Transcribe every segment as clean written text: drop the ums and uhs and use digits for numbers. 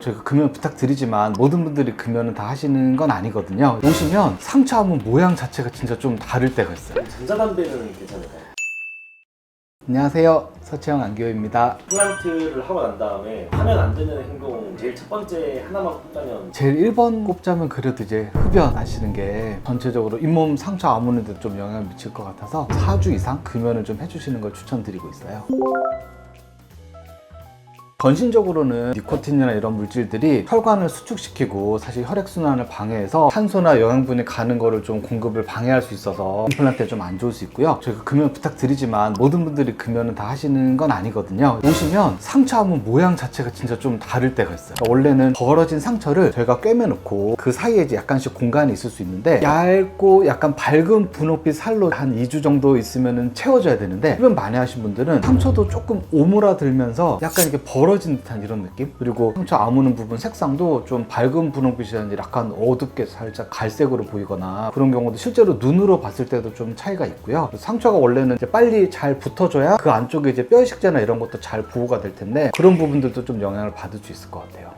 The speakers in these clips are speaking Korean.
저희가 금연 부탁드리지만 모든 분들이 금연은 다 하시는 건 아니거든요. 오시면 상처하면 모양 자체가 진짜 좀 다를 때가 있어요. 전자담배는 괜찮을까요? 안녕하세요, 서채영 안기호입니다. 임플란트를 하고 난 다음에 하면 안 되는 행동 제일 첫 번째 하나만 꼽자면 제일 1번 꼽자면 그래도 이제 흡연하시는 게 전체적으로 잇몸 상처 아무는데 좀 영향을 미칠 것 같아서 4주 이상 금연을 좀 해주시는 걸 추천드리고 있어요. 전신적으로는 니코틴이나 이런 물질들이 혈관을 수축시키고 사실 혈액순환을 방해해서 탄소나 영양분이 가는 거를 좀 공급을 방해할 수 있어서 임플란트에 좀 안 좋을 수 있고요. 저희가 금연 부탁드리지만 모든 분들이 금연은 다 하시는 건 아니거든요. 오시면 상처하면 모양 자체가 진짜 좀 다를 때가 있어요. 그러니까 원래는 벌어진 상처를 저희가 꿰매놓고 그 사이에 이제 약간씩 공간이 있을 수 있는데 얇고 약간 밝은 분홍빛 살로 한 2주 정도 있으면 채워져야 되는데 흡연 많이 하신 분들은 상처도 조금 오므라들면서 약간 이렇게 벌어진 듯한 이런 느낌? 그리고 상처 아무는 부분 색상도 좀 밝은 분홍빛이 아니라 약간 어둡게 살짝 갈색으로 보이거나 그런 경우도 실제로 눈으로 봤을 때도 좀 차이가 있고요. 상처가 원래는 이제 빨리 잘 붙어줘야 그 안쪽에 이제 뼈식재나 이런 것도 잘 보호가 될 텐데 그런 부분들도 좀 영향을 받을 수 있을 것 같아요.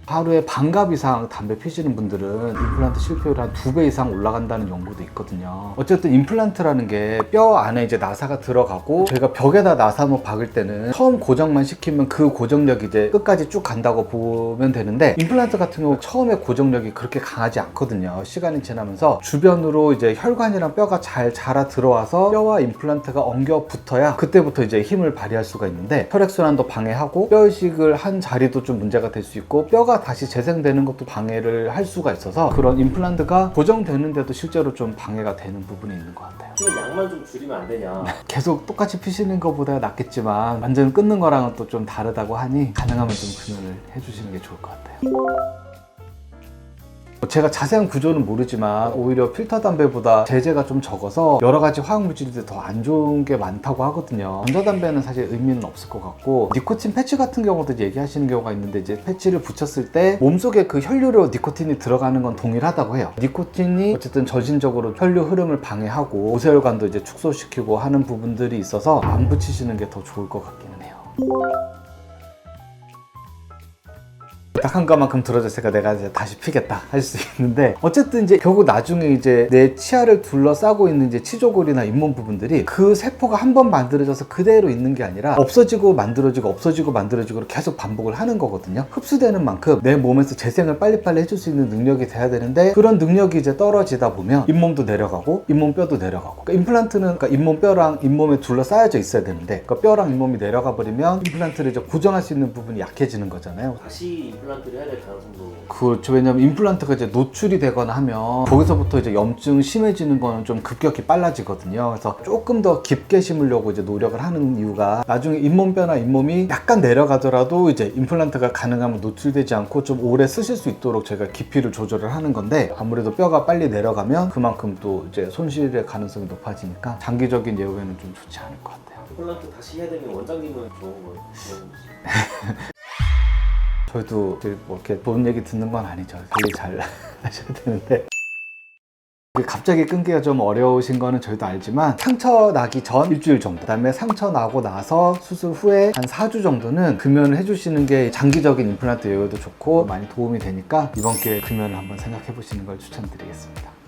하루에 반갑 이상 담배 피시는 분들은 임플란트 실패율 한 2배 이상 올라간다는 연구도 있거든요. 어쨌든 임플란트라는 게 뼈 안에 이제 나사가 들어가고 저희가 벽에다 나사 한번 박을 때는 처음 고정만 시키면 그 고정력이 이제 끝까지 쭉 간다고 보면 되는데 임플란트 같은 경우 처음에 고정력이 그렇게 강하지 않거든요. 시간이 지나면서 주변으로 이제 혈관이랑 뼈가 잘 자라 들어와서 뼈와 임플란트가 엉겨 붙어야 그때부터 이제 힘을 발휘할 수가 있는데 혈액순환도 방해하고 뼈이식을 한 자리도 좀 문제가 될 수 있고 뼈가 다시 재생되는 것도 방해를 할 수가 있어서 그런 임플란트가 고정되는데도 실제로 좀 방해가 되는 부분이 있는 것 같아요. 피는 양만 좀 줄이면 안 되냐. 계속 똑같이 피시는 것보다 낫겠지만 완전 끊는 거랑은 또 좀 다르다고 하니 가능하면 좀 금연을 해주시는 게 좋을 것 같아요. 제가 자세한 구조는 모르지만 오히려 필터 담배보다 제재가 좀 적어서 여러 가지 화학물질들이 더 안 좋은 게 많다고 하거든요. 전자담배는 사실 의미는 없을 것 같고 니코틴 패치 같은 경우도 얘기하시는 경우가 있는데 이제 패치를 붙였을 때 몸속에 그 혈류로 니코틴이 들어가는 건 동일하다고 해요. 니코틴이 어쨌든 전신적으로 혈류 흐름을 방해하고 모세혈관도 이제 축소시키고 하는 부분들이 있어서 안 붙이시는 게 더 좋을 것 같기는 해요. 딱 한 것만큼 들어줬으니까 내가 이제 다시 피겠다 할 수 있는데 어쨌든 이제 결국 나중에 이제 내 치아를 둘러싸고 있는 이제 치조골이나 잇몸 부분들이 그 세포가 한 번 만들어져서 그대로 있는 게 아니라 없어지고 만들어지고 없어지고 만들어지고 계속 반복을 하는 거거든요. 흡수되는 만큼 내 몸에서 재생을 빨리빨리 해줄 수 있는 능력이 돼야 되는데 그런 능력이 이제 떨어지다 보면 잇몸도 내려가고 잇몸 뼈도 내려가고 그러니까 임플란트는 그러니까 잇몸 뼈랑 잇몸에 둘러싸여져 있어야 되는데 그러니까 뼈랑 잇몸이 내려가 버리면 임플란트를 이제 고정할 수 있는 부분이 약해지는 거잖아요. 다시 임플란트를 해야 될 가능성도 그렇죠. 왜냐면 임플란트가 이제 노출이 되거나 하면 거기서부터 이제 염증 심해지는 거는 좀 급격히 빨라지거든요. 그래서 조금 더 깊게 심으려고 이제 노력을 하는 이유가 나중에 잇몸뼈나 잇몸이 약간 내려가더라도 이제 임플란트가 가능하면 노출되지 않고 좀 오래 쓰실 수 있도록 제가 깊이를 조절을 하는 건데 아무래도 뼈가 빨리 내려가면 그만큼 또 이제 손실의 가능성이 높아지니까 장기적인 예후에는 좀 좋지 않을 것 같아요. 임플란트 다시 해야 되면 원장님은 좋은 거예요? 저희도 뭐 이렇게 좋은 얘기 듣는 건 아니죠. 관리 잘 하셔야 되는데 갑자기 끊기가 좀 어려우신 거는 저희도 알지만 상처 나기 전 일주일 정도 그다음에 상처 나고 나서 수술 후에 한 4주 정도는 금연을 해주시는 게 장기적인 임플란트 예후에도 좋고 많이 도움이 되니까 이번 기회에 금연을 한번 생각해 보시는 걸 추천드리겠습니다.